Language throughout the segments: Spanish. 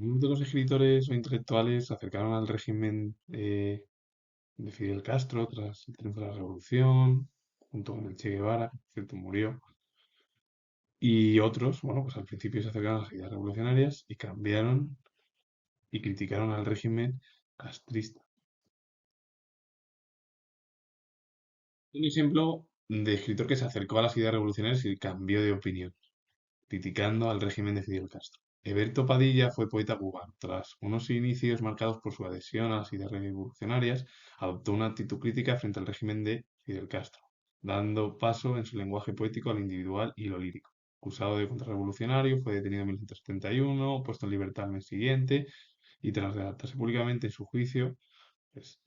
Algunos de los escritores o intelectuales se acercaron al régimen de Fidel Castro tras el triunfo de la revolución, junto con el Che Guevara, que por cierto murió, y otros, bueno, pues al principio se acercaron a las ideas revolucionarias y cambiaron y criticaron al régimen castrista. Un ejemplo de escritor que se acercó a las ideas revolucionarias y cambió de opinión, criticando al régimen de Fidel Castro. Eberto Padilla fue poeta cubano. Tras unos inicios marcados por su adhesión a las ideas revolucionarias, adoptó una actitud crítica frente al régimen de Fidel Castro, dando paso en su lenguaje poético al individual y lo lírico. Acusado de contrarrevolucionario, fue detenido en 1971, puesto en libertad al mes siguiente y tras redactarse públicamente en su juicio, pues,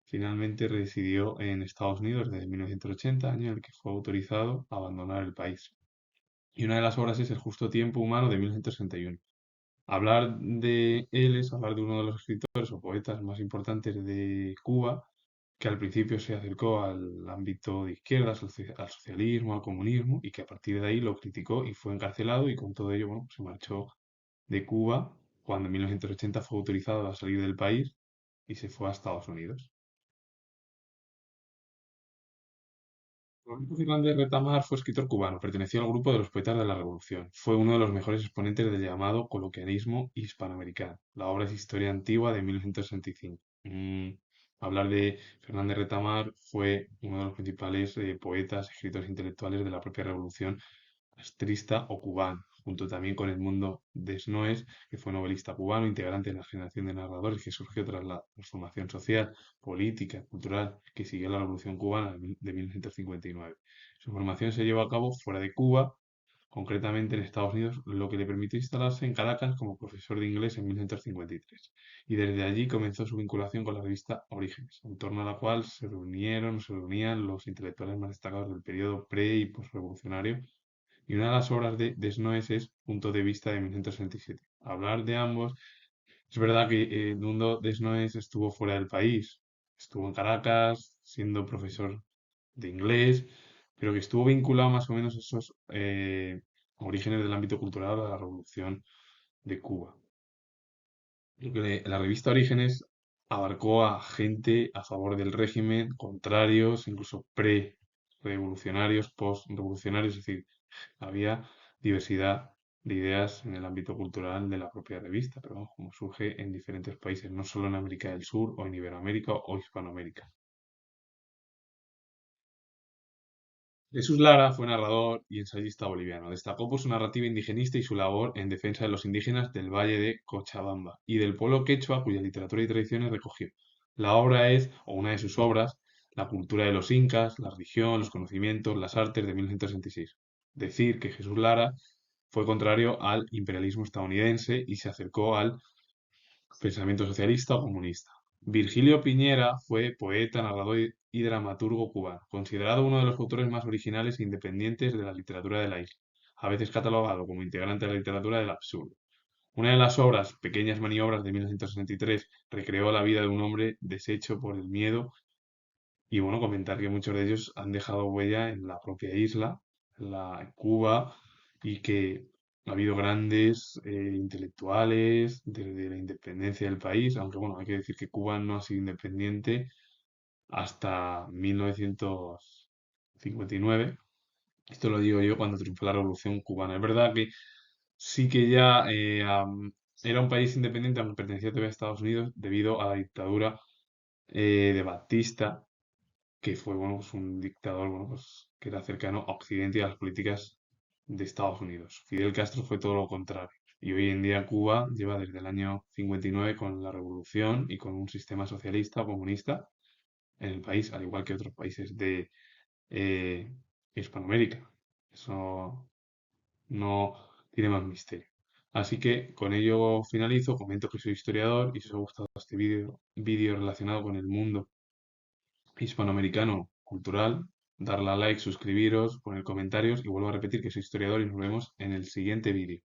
finalmente residió en Estados Unidos desde 1980, año en el que fue autorizado a abandonar el país. Y una de las obras es El justo tiempo humano de 1961. Hablar de él es hablar de uno de los escritores o poetas más importantes de Cuba, que al principio se acercó al ámbito de izquierdas, al socialismo, al comunismo, y que a partir de ahí lo criticó y fue encarcelado y con todo ello, bueno, se marchó de Cuba cuando en 1980 fue autorizado a salir del país y se fue a Estados Unidos. Rodrigo Fernández Retamar fue escritor cubano, perteneció al grupo de los poetas de la Revolución. Fue uno de los mejores exponentes del llamado coloquialismo hispanoamericano. La obra es Historia Antigua de 1965. Hablar de Fernández Retamar fue uno de los principales poetas, escritores intelectuales de la propia Revolución castrista o cubana, junto también con Edmundo Desnoes, que fue novelista cubano, integrante de la generación de narradores que surgió tras la transformación social, política, cultural que siguió la Revolución cubana de 1959. Su formación se llevó a cabo fuera de Cuba, concretamente en Estados Unidos, lo que le permitió instalarse en Caracas como profesor de inglés en 1953. Y desde allí comenzó su vinculación con la revista Orígenes, en torno a la cual se reunían los intelectuales más destacados del periodo pre y postrevolucionario, y una de las obras de Desnoes es Punto de Vista de 1967. Hablar de ambos, es verdad que Edmundo Desnoes estuvo fuera del país, estuvo en Caracas siendo profesor de inglés, pero que estuvo vinculado más o menos a esos orígenes del ámbito cultural a la Revolución de Cuba. La revista Orígenes abarcó a gente a favor del régimen, contrarios, incluso pre-revolucionarios, post-revolucionarios, es decir, había diversidad de ideas en el ámbito cultural de la propia revista, pero vamos, como surge en diferentes países, no solo en América del Sur o en Iberoamérica o Hispanoamérica. Jesús Lara fue narrador y ensayista boliviano. Destacó por su narrativa indigenista y su labor en defensa de los indígenas del Valle de Cochabamba y del pueblo quechua cuya literatura y tradiciones recogió. La obra es, o una de sus obras, La cultura de los incas, la religión, los conocimientos, las artes de 1966. Decir que Jesús Lara fue contrario al imperialismo estadounidense y se acercó al pensamiento socialista o comunista. Virgilio Piñera fue poeta, narrador y dramaturgo cubano, considerado uno de los autores más originales e independientes de la literatura de la isla, a veces catalogado como integrante de la literatura del absurdo. Una de las obras, Pequeñas maniobras de 1963, recreó la vida de un hombre deshecho por el miedo y bueno, comentar que muchos de ellos han dejado huella en la propia isla, en Cuba, y que ha habido grandes intelectuales desde la independencia del país, aunque bueno, hay que decir que Cuba no ha sido independiente hasta 1959. Esto lo digo yo cuando triunfó la Revolución Cubana. Es verdad que sí que ya era un país independiente, aunque pertenecía todavía a Estados Unidos, debido a la dictadura de Batista, que fue bueno, pues un dictador bueno, pues, que era cercano a Occidente y a las políticas de Estados Unidos. Fidel Castro fue todo lo contrario. Y hoy en día Cuba lleva desde el año 59 con la revolución y con un sistema socialista o comunista en el país, al igual que otros países de eh, Hispanoamérica. Eso no tiene más misterio. Así que con ello finalizo, comento que soy historiador y si os ha gustado este vídeo relacionado con el mundo hispanoamericano cultural, darle a like, suscribiros, poner comentarios y vuelvo a repetir que soy historiador y nos vemos en el siguiente vídeo.